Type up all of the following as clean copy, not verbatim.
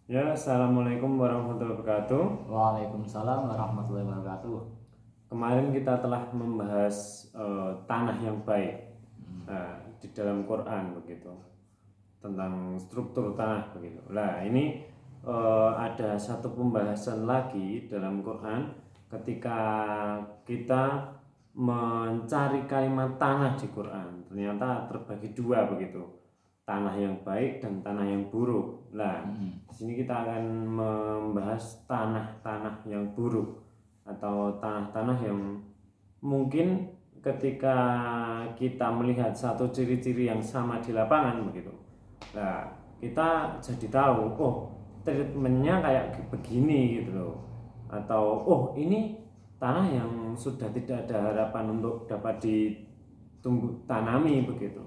Ya, assalamualaikum warahmatullahi wabarakatuh. Waalaikumsalam warahmatullahi wabarakatuh. Kemarin kita telah membahas tanah yang baik di dalam Quran begitu, tentang struktur tanah begitu. Nah, ini ada satu pembahasan lagi dalam Quran ketika kita mencari kalimat tanah di Quran. Ternyata terbagi dua begitu. Tanah yang baik dan tanah yang buruk. Nah, di sini kita akan membahas tanah-tanah yang buruk atau tanah-tanah yang mungkin ketika kita melihat satu ciri-ciri yang sama di lapangan begitu. Nah, kita jadi tahu, oh, treatmentnya kayak begini gitu loh. Atau oh, ini tanah yang sudah tidak ada harapan untuk dapat ditumbuh tanami begitu.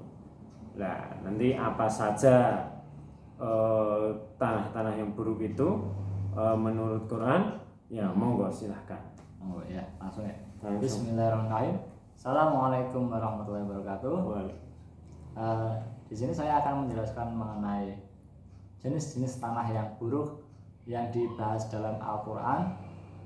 Nah, nanti apa saja tanah-tanah yang buruk itu menurut Quran, ya monggo silahkan. Oh ya, langsung ya. Langsung. Bismillahirrahmanirrahim. Assalamualaikum warahmatullahi wabarakatuh. Boleh. Di sini saya akan menjelaskan mengenai jenis-jenis tanah yang buruk yang dibahas dalam Al-Quran.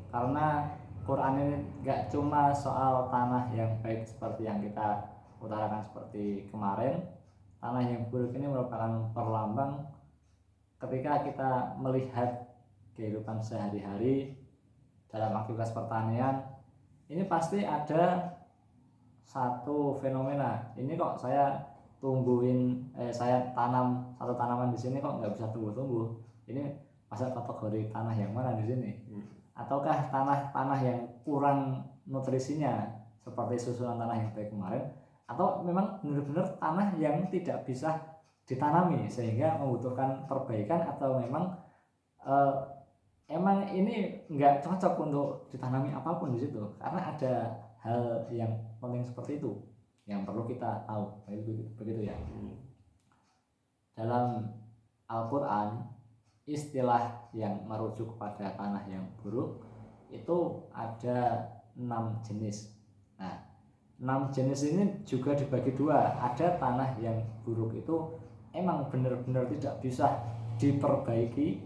Karena Quran ini gak cuma soal tanah yang baik seperti yang kita utarakan seperti kemarin. Tanah yang buruk ini merupakan perlambang ketika kita melihat kehidupan sehari-hari dalam aktivitas pertanian. Ini pasti ada satu fenomena, ini kok saya saya tanam satu tanaman di sini kok nggak bisa tumbuh-tumbuh. Ini masa kategori tanah yang mana di sini? Ataukah tanah-tanah yang kurang nutrisinya seperti susunan tanah yang baik kemarin, atau memang benar-benar tanah yang tidak bisa ditanami sehingga membutuhkan perbaikan, atau memang emang ini nggak cocok untuk ditanami apapun di situ, karena ada hal yang penting seperti itu yang perlu kita tahu. Begitu ya. Dalam Al-Quran, istilah yang merujuk kepada tanah yang buruk itu ada 6 jenis. Nah, 6 jenis ini juga dibagi dua. Ada tanah yang buruk itu emang benar-benar tidak bisa diperbaiki,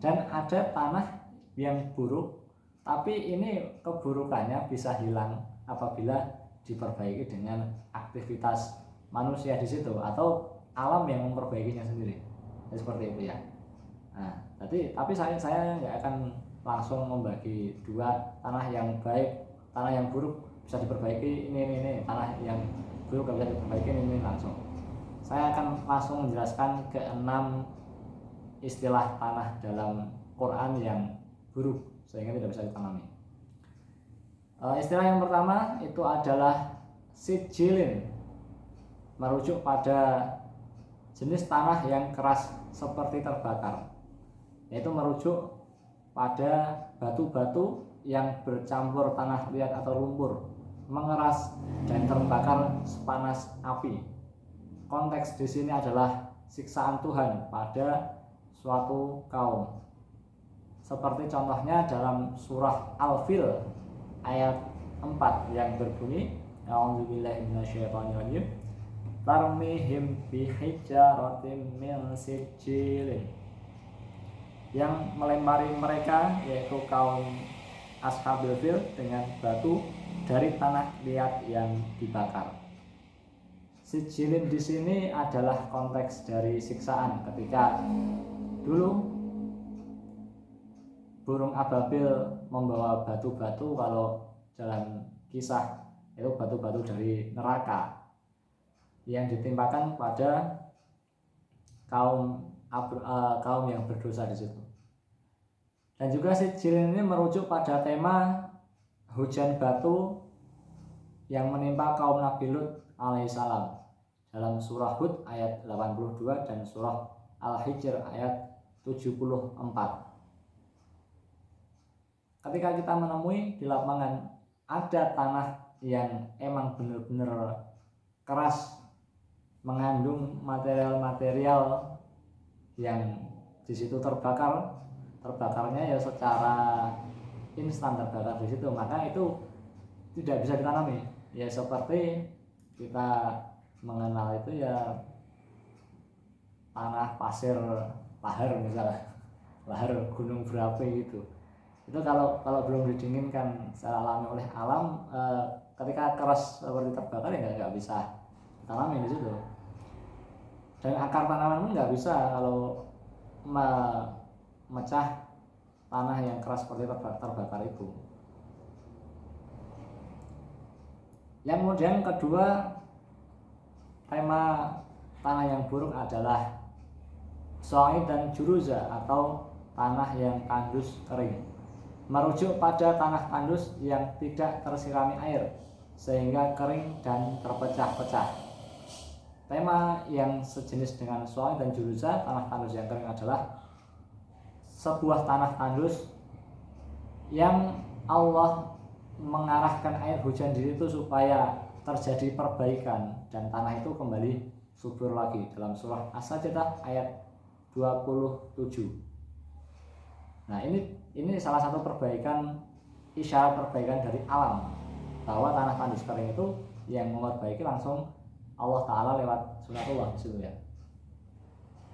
dan ada tanah yang buruk tapi ini keburukannya bisa hilang apabila diperbaiki dengan aktivitas manusia di situ atau alam yang memperbaikinya sendiri. Ya, seperti itu ya. Nah, tapi saya nggak akan langsung membagi dua, tanah yang baik, tanah yang buruk bisa diperbaiki, ini tanah yang buruk nggak bisa diperbaiki, ini langsung. Saya akan langsung menjelaskan ke 6 istilah tanah dalam Quran yang buruk sehingga tidak bisa ditanami. Istilah yang pertama itu adalah sijilin, merujuk pada jenis tanah yang keras seperti terbakar, yaitu merujuk pada batu-batu yang bercampur tanah liat atau lumpur, mengeras dan terbakar sepanas api. Konteks di sini adalah siksaan Tuhan pada suatu kaum. Seperti contohnya dalam surah Al-Fil ayat 4 yang berbunyi, A'udzubillahi minasyaitonirrajim, tarmihim bihijaratin min sijilin, yang melempari mereka yaitu kaum Ashabil Fil dengan batu dari tanah liat yang dibakar. Sijilin di sini adalah konteks dari siksaan ketika dulu burung ababil membawa batu-batu, kalau dalam kisah itu batu-batu dari neraka yang ditimpakan pada kaum yang berdosa di situ. Dan juga sijilin ini merujuk pada tema hujan batu yang menimpa kaum Nabi Lut alaihissalam dalam surah Hud ayat 82 dan surah Al-Hijr ayat 74. Ketika kita menemui di lapangan ada tanah yang emang benar-benar keras, mengandung material-material yang di situ terbakarnya ya secara instan terbakar di situ, maka itu tidak bisa ditanami. Ya seperti kita mengenal itu ya tanah pasir lahar misalnya, lahar gunung berapi gitu. Itu kalau belum didinginkan secara alami oleh alam, ketika keras seperti terbakar ya nggak bisa tanami di situ. Dan akar tanaman pun nggak bisa kalau memecah tanah yang keras seperti terbakar itu. Yang kemudian kedua, tema tanah yang buruk adalah Su'id dan Juruza atau tanah yang tandus kering, merujuk pada tanah tandus yang tidak tersirami air sehingga kering dan terpecah-pecah. Tema yang sejenis dengan Su'id dan Juruza, tanah tandus yang kering, adalah sebuah tanah tandus yang Allah mengarahkan air hujan di situ supaya terjadi perbaikan dan tanah itu kembali subur lagi, dalam surah As-Sajdah ayat 27. Nah, ini salah satu perbaikan, isyarat perbaikan dari alam, bahwa tanah tandus kering itu yang memperbaiki langsung Allah Ta'ala lewat sunatullah di situ ya.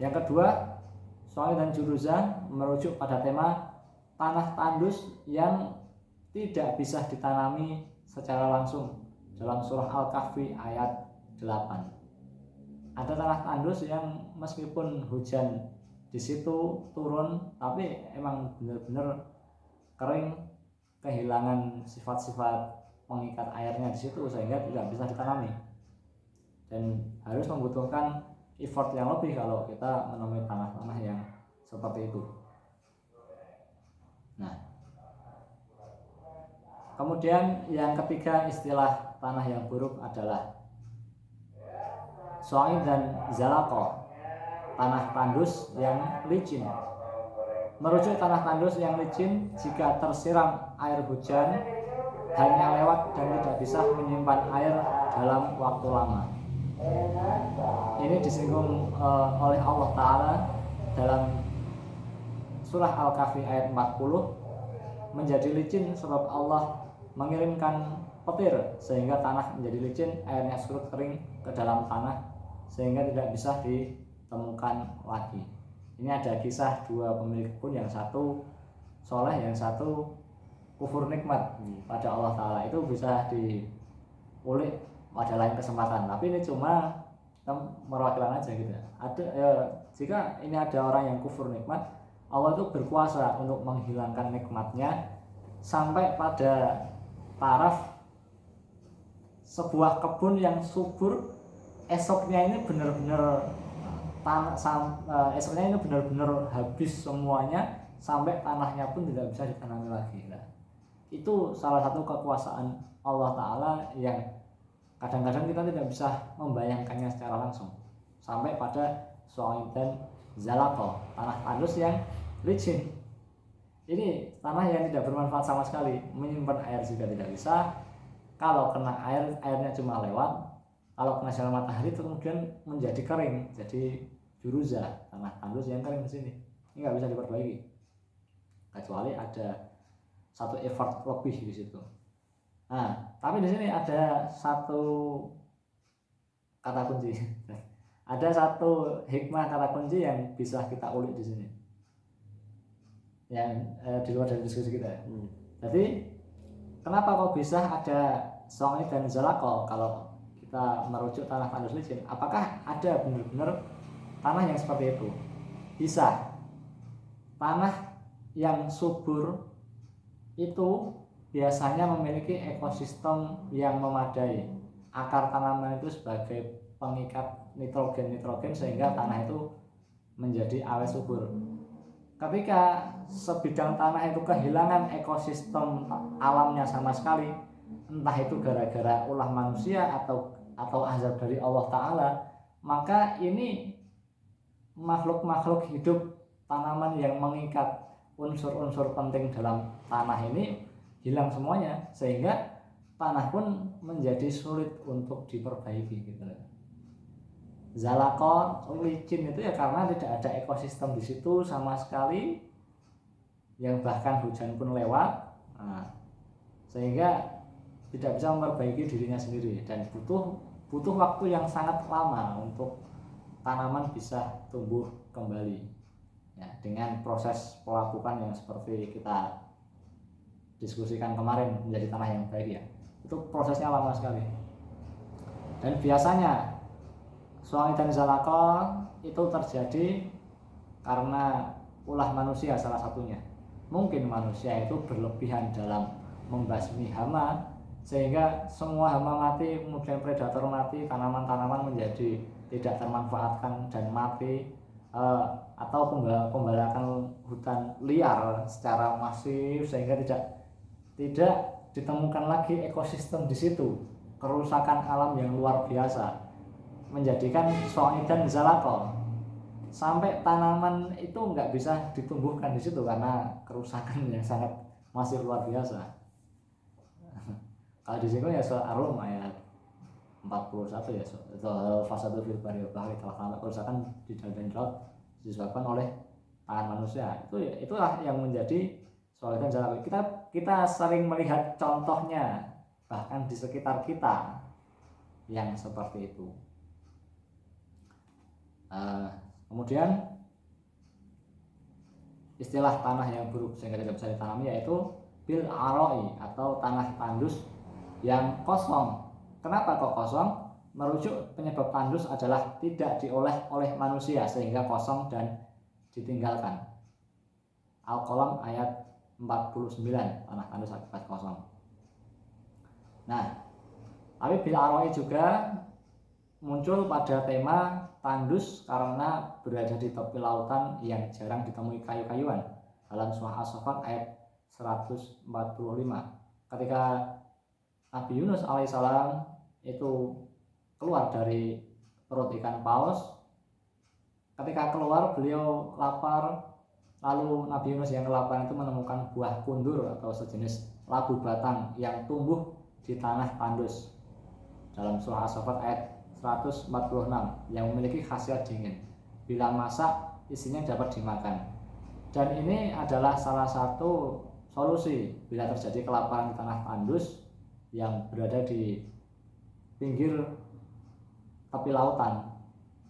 Yang kedua, Su'id dan Juruza merujuk pada tema tanah tandus yang tidak bisa ditanami secara langsung, dalam surah Al-Kahfi ayat 8. Ada tanah tandus yang meskipun hujan di situ turun, tapi emang benar-benar kering, kehilangan sifat-sifat pengikat airnya di situ sehingga tidak bisa ditanami dan harus membutuhkan effort yang lebih kalau kita menemui tanah-tanah yang seperti itu. Nah, kemudian yang ketiga, istilah tanah yang buruk adalah Su'id dan Zalaqah, tanah tandus yang licin. Merujuk tanah tandus yang licin jika tersiram air hujan hanya lewat dan tidak bisa menyimpan air dalam waktu lama. Ini disinggung oleh Allah Ta'ala dalam surah Al-Kahfi ayat 40, menjadi licin sebab Allah mengirimkan petir sehingga tanah menjadi licin, airnya surut kering ke dalam tanah sehingga tidak bisa ditemukan lagi. Ini ada kisah dua pemilik kebun, yang satu soleh, yang satu kufur nikmat pada Allah Ta'ala. Itu bisa diulik pada lain kesempatan, tapi ini cuma perwakilan aja gitu. Jika ini ada orang yang kufur nikmat, Allah itu berkuasa untuk menghilangkan nikmatnya sampai pada taraf sebuah kebun yang subur, esoknya ini benar-benar esoknya ini benar-benar habis semuanya sampai tanahnya pun tidak bisa ditanami lagi. Nah, itu salah satu kekuasaan Allah Ta'ala yang kadang-kadang kita tidak bisa membayangkannya secara langsung, sampai pada Su'id dan Zalaqah, tanah tandus yang licin. Ini tanah yang tidak bermanfaat sama sekali, menyimpan air juga tidak bisa. Kalau kena air, airnya cuma lewat. Kalau kena sinar matahari itu kemudian menjadi kering, jadi juruza, tanah tandus yang kering di sini. Ini nggak bisa diperbaiki kecuali ada satu effort lebih di situ. Nah, tapi di sini ada satu kata kunci, ada satu hikmah kata kunci yang bisa kita ulik di sini, yang di luar dari diskusi kita. Jadi kenapa kok bisa ada Su'id dan Zalaqah kalau kita merujuk tanah tandus licin? Apakah ada benar-benar tanah yang seperti itu? Bisa. Tanah yang subur itu biasanya memiliki ekosistem yang memadai. Akar tanaman itu sebagai pengikat nitrogen sehingga tanah itu menjadi awet subur. Ketika sebidang tanah itu kehilangan ekosistem alamnya sama sekali, entah itu gara-gara ulah manusia atau azab dari Allah Ta'ala, maka ini makhluk-makhluk hidup, tanaman yang mengikat unsur-unsur penting dalam tanah ini hilang semuanya, sehingga tanah pun menjadi sulit untuk diperbaiki gitu. Zalaqah, licin itu ya karena tidak ada ekosistem di situ sama sekali, yang bahkan hujan pun lewat, sehingga tidak bisa memperbaiki dirinya sendiri dan butuh waktu yang sangat lama untuk tanaman bisa tumbuh kembali. ya, dengan proses pelapukan yang seperti kita diskusikan kemarin menjadi tanah yang baik ya, itu prosesnya lama sekali. Dan biasanya suami dan zalaqah itu terjadi karena ulah manusia salah satunya. Mungkin manusia itu berlebihan dalam membasmi hama sehingga semua hama mati, kemudian predator mati, tanaman-tanaman menjadi tidak termanfaatkan dan mati, atau pembalakan hutan liar secara masif sehingga tidak ditemukan lagi ekosistem di situ. Kerusakan alam yang luar biasa menjadikan Su'idan Zalaqah, sampai tanaman itu nggak bisa ditumbuhkan di situ karena kerusakan yang sangat masih luar biasa. Kalau di sini ya surat Ar-Rum ayat 41 ya, fasadu fil barri wal bahri, telah kerusakan di dalam dan laut disebabkan oleh tangan manusia. Itulah yang menjadi Su'idan Zalaqah. Kita sering melihat contohnya bahkan di sekitar kita yang seperti itu. Kemudian istilah tanah yang buruk sehingga tidak bisa ditanami yaitu bil aroi atau tanah tandus yang kosong. Kenapa kok kosong? Merujuk penyebab tandus adalah tidak diolah oleh manusia sehingga kosong dan ditinggalkan. Al-Qalam ayat 49, tanah tandus akibat kosong. Nah, tapi bil aroi juga muncul pada tema tandus karena berada di tepi lautan yang jarang ditemui kayu-kayuan dalam surah As-Saffat ayat 145. Ketika Nabi Yunus alaihissalam itu keluar dari perut ikan paus, ketika keluar beliau lapar, lalu Nabi Yunus yang kelaparan itu menemukan buah kundur atau sejenis labu batang yang tumbuh di tanah tandus dalam surah As-Saffat ayat 146 yang memiliki khasiat dingin. Bila masak isinya dapat dimakan. Dan ini adalah salah satu solusi bila terjadi kelaparan di tanah tandus yang berada di pinggir tepi lautan,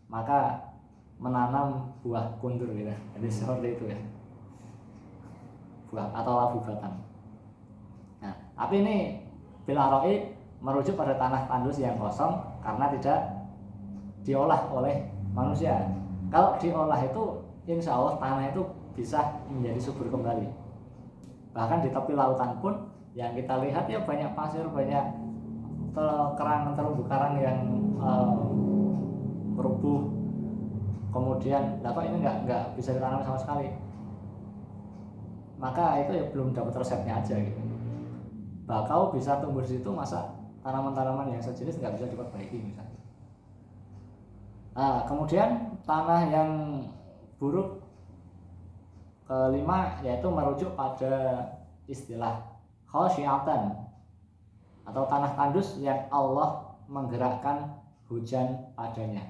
maka menanam buah kundur gitu. Jadi seperti itu ya, buah atau labu batang. Nah, tapi ini bil aroi merujuk pada tanah tandus yang kosong karena tidak diolah oleh manusia. Kalau diolah itu insya Allah tanah itu bisa menjadi subur kembali. Bahkan di tepi lautan pun yang kita lihat ya banyak pasir, banyak terumbu karang yang merubuh. Kemudian dapat ini nggak bisa ditanam sama sekali. Maka itu ya belum dapat resepnya aja gitu. Bakau bisa tumbuh di situ, masa tanaman-tanaman yang sejenis nggak bisa diperbaiki misalnya. Nah, kemudian tanah yang buruk kelima yaitu merujuk pada istilah khosyiatan atau tanah tandus yang Allah menggerakkan hujan padanya.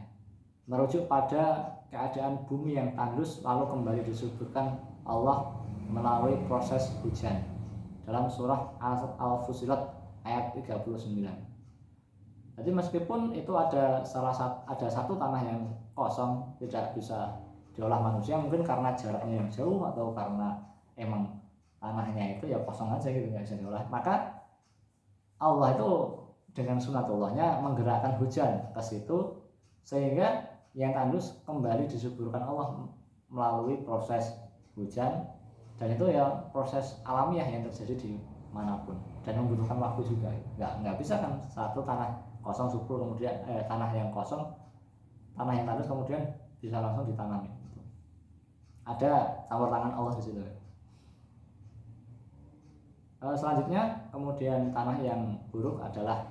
Merujuk pada keadaan bumi yang tandus lalu kembali disuburkan Allah melalui proses hujan dalam surah Al-Fussilat ayat 39. Jadi meskipun itu ada satu tanah yang kosong tidak bisa diolah manusia, mungkin karena jaraknya yang jauh atau karena emang tanahnya itu ya kosong aja gitu nggak bisa diolah, maka Allah itu dengan sunatullahnya menggerakkan hujan ke situ sehingga yang tandus kembali disuburkan Allah melalui proses hujan, dan itu ya proses alamiah yang terjadi di manapun dan membutuhkan waktu juga. Nggak bisa kan satu tanah kosong subur kemudian tanah yang kosong, tanah yang tandus kemudian bisa langsung ditanami. Ada campur tangan Allah di situ. Selanjutnya kemudian tanah yang buruk adalah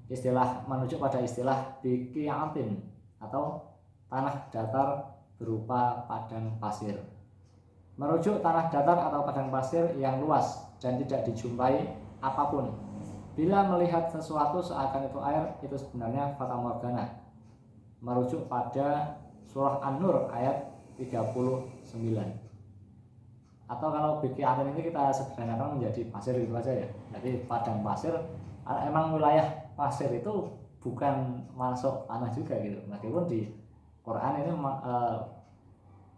istilah menuju pada istilah biqi'atin atau tanah datar berupa padang pasir. Merujuk tanah datar atau padang pasir yang luas dan tidak dijumpai apapun. Bila melihat sesuatu seakan itu air, itu sebenarnya fata morgana. Merujuk pada surah An-Nur ayat 39. Atau kalau biqi'atin ini kita sederhanakan menjadi pasir itu aja ya. Jadi padang pasir, emang wilayah pasir itu bukan masuk tanah juga gitu. Meskipun di Quran ini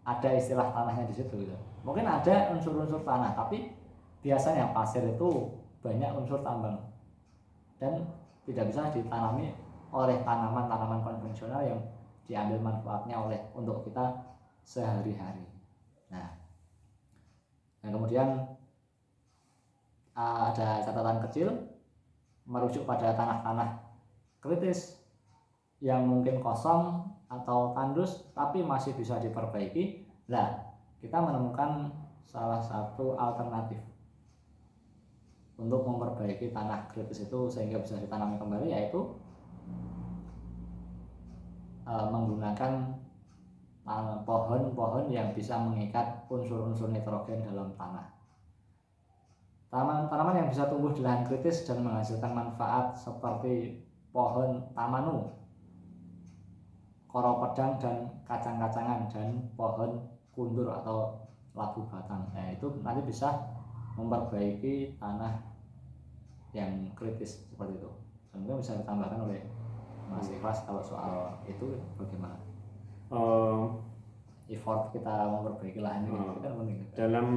ada istilah tanahnya di situ gitu. Mungkin ada unsur-unsur tanah, tapi biasanya pasir itu banyak unsur tambang dan tidak bisa ditanami oleh tanaman-tanaman konvensional yang diambil manfaatnya oleh untuk kita sehari-hari. Nah, dan kemudian ada catatan kecil merujuk pada tanah-tanah kritis yang mungkin kosong atau tandus tapi masih bisa diperbaiki. Nah, kita menemukan salah satu alternatif untuk memperbaiki tanah kritis itu sehingga bisa ditanami kembali, yaitu menggunakan pohon-pohon yang bisa mengikat unsur-unsur nitrogen dalam tanah. Tanaman-tanaman yang bisa tumbuh di lahan kritis dan menghasilkan manfaat seperti pohon tamanu, koro pedang dan kacang-kacangan, dan pohon kundur atau labu batang. Nah, itu nanti bisa memperbaiki tanah yang kritis seperti itu. Dan mungkin bisa ditambahkan oleh Mas Ikhlas kalau soal itu bagaimana? Effort kita memperbaiki lahan ini kan penting. Dalam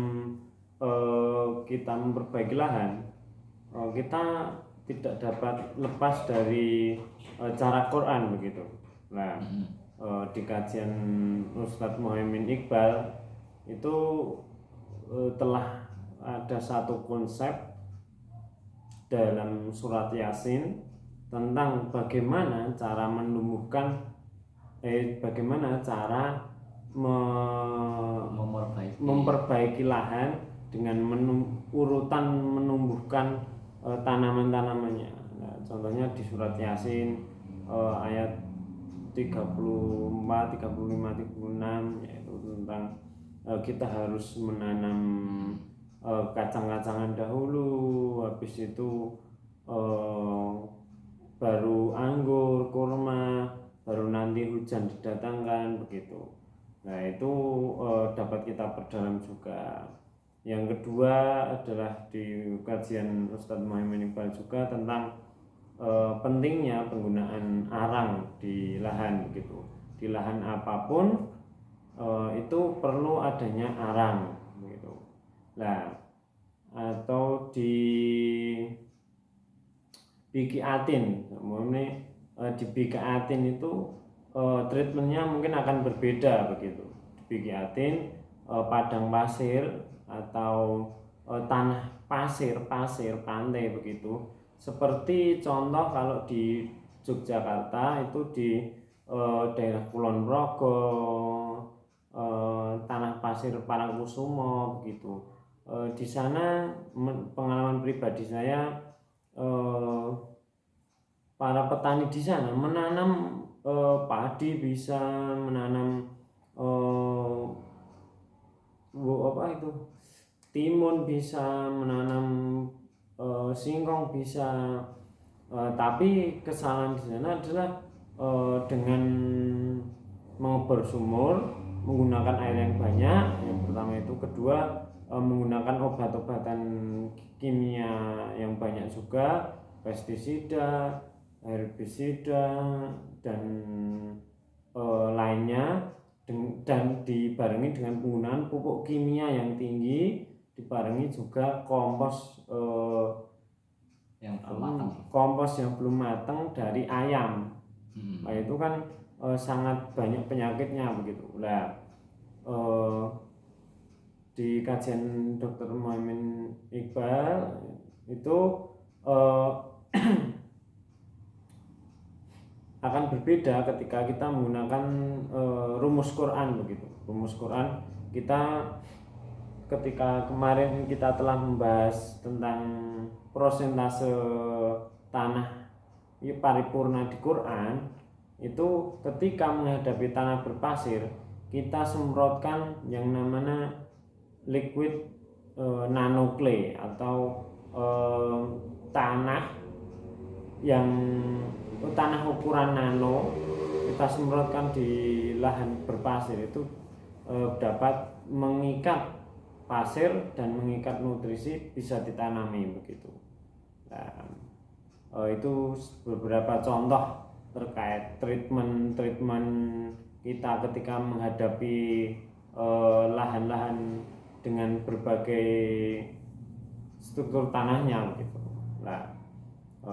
kita memperbaiki lahan, kita tidak dapat lepas dari cara Quran begitu. Nah, di kajian Ustadz Muhaimin Iqbal itu telah ada satu konsep dalam surat Yasin tentang bagaimana cara menumbuhkan bagaimana cara memperbaiki lahan dengan urutan menumbuhkan tanaman-tanamannya. Nah, contohnya di surat Yasin ayat 34, 35, 36 yaitu tentang kita harus menanam kacang-kacangan dahulu, habis itu baru anggur, kurma, baru nanti hujan didatangkan begitu. Nah, itu dapat kita perdalam juga. Yang kedua adalah di kajian Ustadz Muhaimin Iqbal juga tentang pentingnya penggunaan arang di lahan begitu. Di lahan apapun itu perlu adanya arang begitu. Nah, atau di biki atin, di biki atin itu treatmentnya mungkin akan berbeda begitu. Di biki atin padang pasir atau tanah pasir pantai begitu. Seperti contoh kalau di Yogyakarta itu di daerah Kulon Progo, tanah pasir Parangkusumo begitu. Di sana pengalaman pribadi saya, para petani di sana menanam padi, bisa menanam timun, bisa menanam singkong bisa, tapi kesalahan di sana adalah dengan mengebor sumur menggunakan air yang banyak, yang pertama itu. Kedua, menggunakan obat-obatan kimia yang banyak juga, pestisida, herbisida dan lainnya, dan dibarengi dengan penggunaan pupuk kimia yang tinggi, dibarengi juga kompos yang belum matang dari ayam. Nah, itu kan sangat banyak penyakitnya begitu. Nah, di kajian Dr. Muhaimin Iqbal itu akan berbeda ketika kita menggunakan rumus Quran begitu. Rumus Quran kita ketika kemarin kita telah membahas tentang prosentase tanah paripurna di Quran, itu ketika menghadapi tanah berpasir kita semprotkan yang namanya liquid nanoclay atau tanah ukuran nano, kita semprotkan di lahan berpasir. Itu dapat mengikat pasir dan mengikat nutrisi, bisa ditanami begitu. Nah, itu beberapa contoh terkait treatment kita ketika menghadapi lahan-lahan dengan berbagai struktur tanahnya begitu. Nah,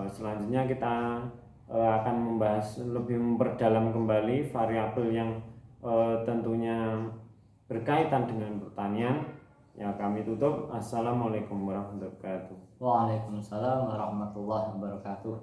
selanjutnya kita akan membahas lebih memperdalam kembali variabel yang tentunya berkaitan dengan pertanian. Ya, kami tutup. Assalamualaikum warahmatullahi wabarakatuh. Waalaikumsalam warahmatullahi wabarakatuh.